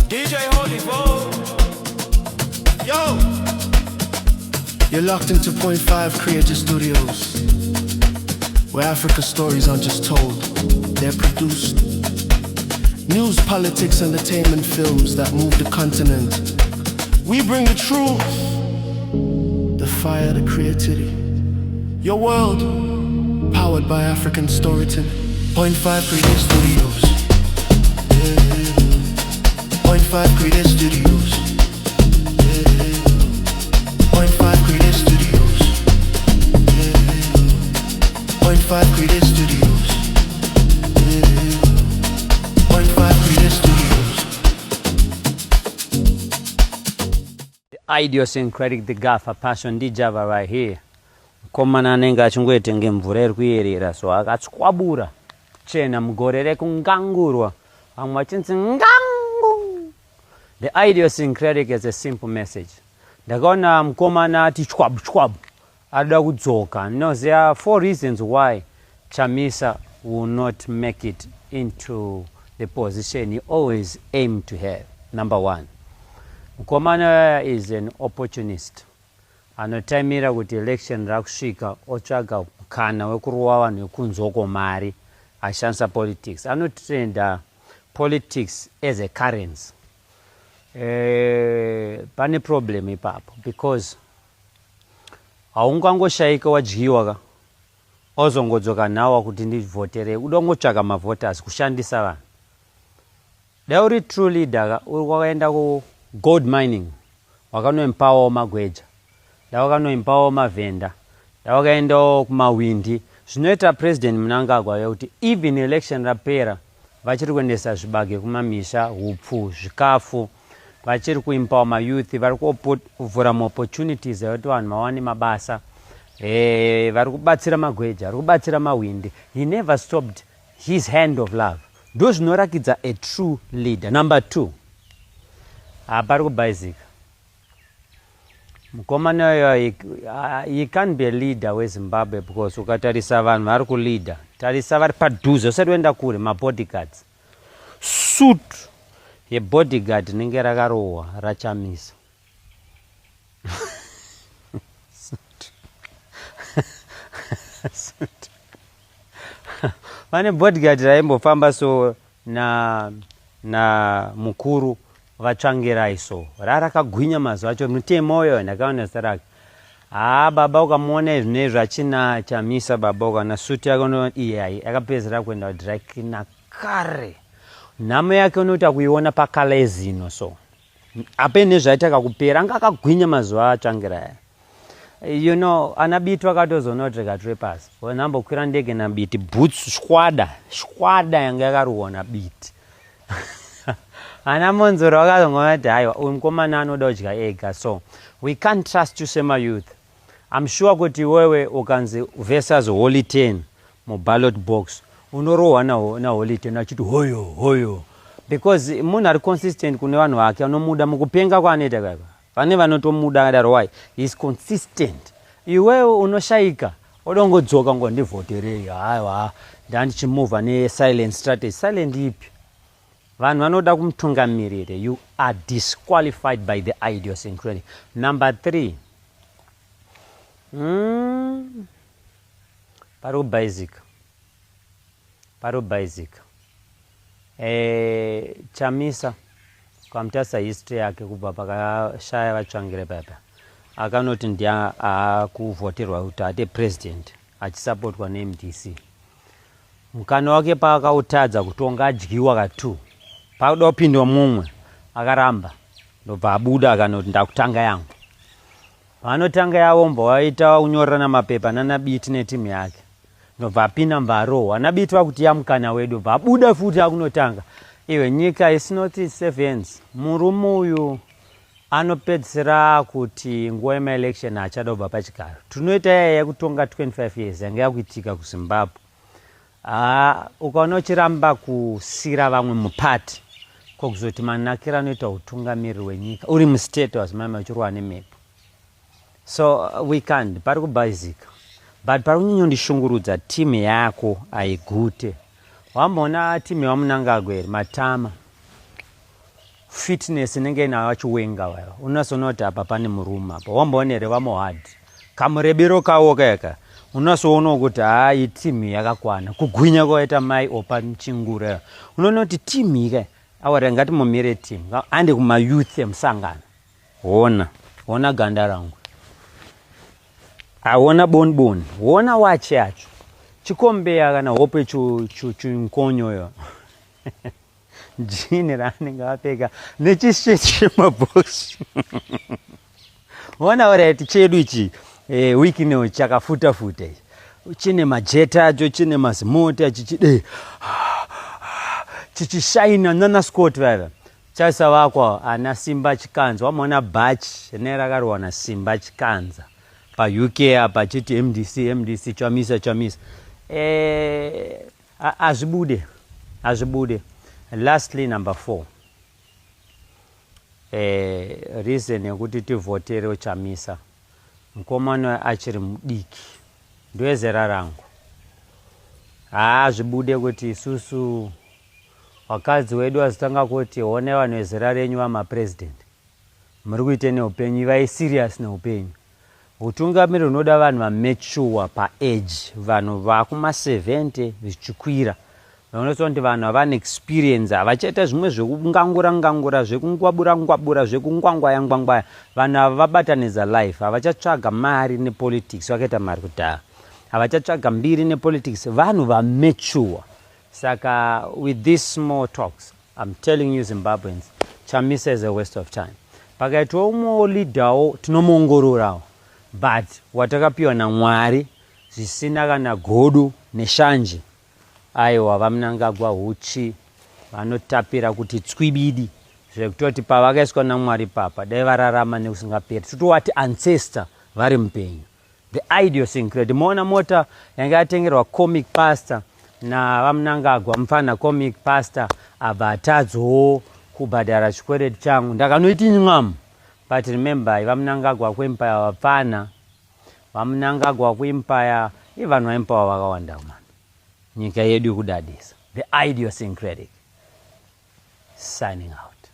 DJ Holy Foe. Yo. You're locked into Point 5 Creative Studios, where Africa's stories aren't just told, they're produced. News, politics, entertainment films that move the continent. We bring the truth, the fire, the creativity. Your world, powered by African storytelling. Point 5 Creative Studios. Point 5 Creative Studios. Point 5 Creative Studios. Point 5 Creative Studios. Point 5 Creative Studios. The idiosyncratic, the gaffer passion, the Java right here. Komana nenga achingwete ngemvura iri kuyerera so akatswabura chena mugore rekungangurwa amwe achinzi ngangu. The idiosyncratic is a simple message. Ndakaona mukomana ati chwabu chwabu ada kudzoka. No, there are 4 reasons why Chamisa will not make it into the position he always aimed to have. Number 1, mukomana is an opportunist. Anotaimira kuti election rakusvika otsvaga mukana wekurowa vanhu vekunzoko mari ashandisa politics. Anotrenda politics as a currency. Pane problem ipapo because haungangoshaika wadyiwa ka ozongodzoka nawo kuti ndivhotere udongotsvaka mavoters kushandisa vanhu. Dai uri true leader uri kwakaenda ku gold mining wakanoempower magweja, dawakanoempower mavhenda, dawakaendawo kumawindi. Zvinoita president Mnangagwa kuti even election rapera vachiri kuendesa zvibage kumamisha, hupfu, zvikafu, vachiri kuempower mayouth, vari kuvhura opportunities ekuti vanhu vawane mabasa, vari kubatsira magweja, vari kubatsira mawindi. He never stopped his hand of love. Ndo zvinorakidza a true leader. Number 2, pari kubaizika mukomana yoyo. He can't be a leader weZimbabwe because ukatarisa vanhu vari kuleader, tarisa vari padhuze, usati wenda kure, mabodyguards. Suit yebodyguard rinenge rakarohwa raChamisa. Vane bodyguard raimbofamba so na mukuru vatsvangirai so rarakagwinya mazuva acho. Mutemo uyo ndakaona zita rake. Baba ukamuona zvinezvi achina Chamisa, baba ukana suti yake uno iyai akapedzera kuenda dry cleaner kare. Nhamo yake unoita kuiona pakale zino so apene zvaitaka kupera anga akagwinya mazuva atsvangirai. You know, anabiti vakatozonotreka trappers vanambokwira ndege nabiti boots shwada yanga yakarohwa nabiti. Ana monzoro vakazongona kuti haiwa uyu mukomana anoda kudya ega, so we can't trust you sema youth. I'm sure kuti wewe ukanzi versus Holy 10 muballot box unorohwa na Holy 10 achiti hoyo because munhu ari consistent kune vanhu vake anomuda mukupenga kwaanoita kaka. Vane vanotomuda kadaro why he is consistent. Iwewe unoshaika odongodzoka ngondivhoterei haiwa ndandichimuvha ne-silent strategy. Silent ipi? Vanhu vanoda kumutungamirira. You are disqualified by the idiosyncratic. Number 3, pari kubaizika. Chamisa kwamutasa history yake kubva pakashaya vatsvangire papa akanoti ndiakuvhoterwa kuti ate president achisapotwa neMDC. Mukana wake paakautadza kutonga adyiwa ka2 pakuda kupindwa mumwe akaramba ndobva abuda akanoti ndakutanga yangu. Vanotanga yavombo vaita kunyorana mapepa nanabiti netimu yake ndobva apinda mbaro. Anabiti vakuti yamukana wedu ndobva abuda futi akunotanga. Iwe nyika is not in safe hands. Murume uyu anopedzisira kuti nguva yemaelection achada kubva pachigaro. Tunoita yaya yekutonga 25 years yanga yakuitika kuZimbabwe. Ukaona uchiramba kusira vamwe mupati kokuzoti manakira anoita utungamiriri wenyika uri mustate wazimama uchirwa nemepo. So we can't. Pari kubaizika. But pari kunyanyondishungurudza timu yako aigute. Wamona timu yaMnangagwa Matama. fitness inenge inayo chiwenga wewe unasonoti apa pane murume apa wamboonere vamohard kamurebero kawo kaka unasoona kuti hai timu yakakwana kugwinya kwaita mai opa mchingura unoona kuti timu ika awari ngati mumire timu ande kuma youth emusangano ona ganda rangu aona bonbon ona wachi yacho chikombeya kana hope chunkonyoyo jini raanenge apfeka nechisheti chemabhoksi ona orati chedu ichi wiki ino chakafuta chine majeta acho chine mazimota chichishaina nana Scott vava chasavakwa ana Simba Chikanza wamona batch nerakarowa na Simba Chikanza pa UK apa chiti MDC chamisa azvibude. Lastly, number 4 reason yekuti tivotere chamisa mukomana achiri mudiki ndoezera rangu zvibude kuti isusu wakadzi wedu wazitanga kuti one vanhu vezera renyu vamapresident muri kuite neupenyu vai serious neupenyu utungamiri unoda vanhu vamature paage vanhu vakuma70 zvichikwira vanoita kuti vanhu havane experience havachaita zvimwe zvekungangura zvekungwabura zvekungwangwaya vanhu ava vabatanidza life havachatsvaga mari nepolitics vakaita mari kudhaya havachatsvaga mbiri nepolitics vanhu vamature. Saka with these small talks I'm telling you Zimbabweans chamisa is a waste of time. Pakaitwa umwe leader tinomuongororawo but watakapiwa naMwari zvisina kana godo neshanje aiwa vamunangagwa huchi vanotapira kuti tswibidi zvekutoti pavakaiswa naMwari papa dai vararama nekusingaperi totowati ancestor vari mupenyu. The idiosyncrasy moona mota yanga yatengerwa comic pastor na vamunangagwa mufana comic pastor abva atadzowo kubhadhara chikwereti changu ndakanoiti nywamu but remember vamunangagwa kuempire vapfana vamunangagwa kuempire ivanhu vaempire vakawanda mani nyika yedu kudadisa. The idiosyncratic signing out.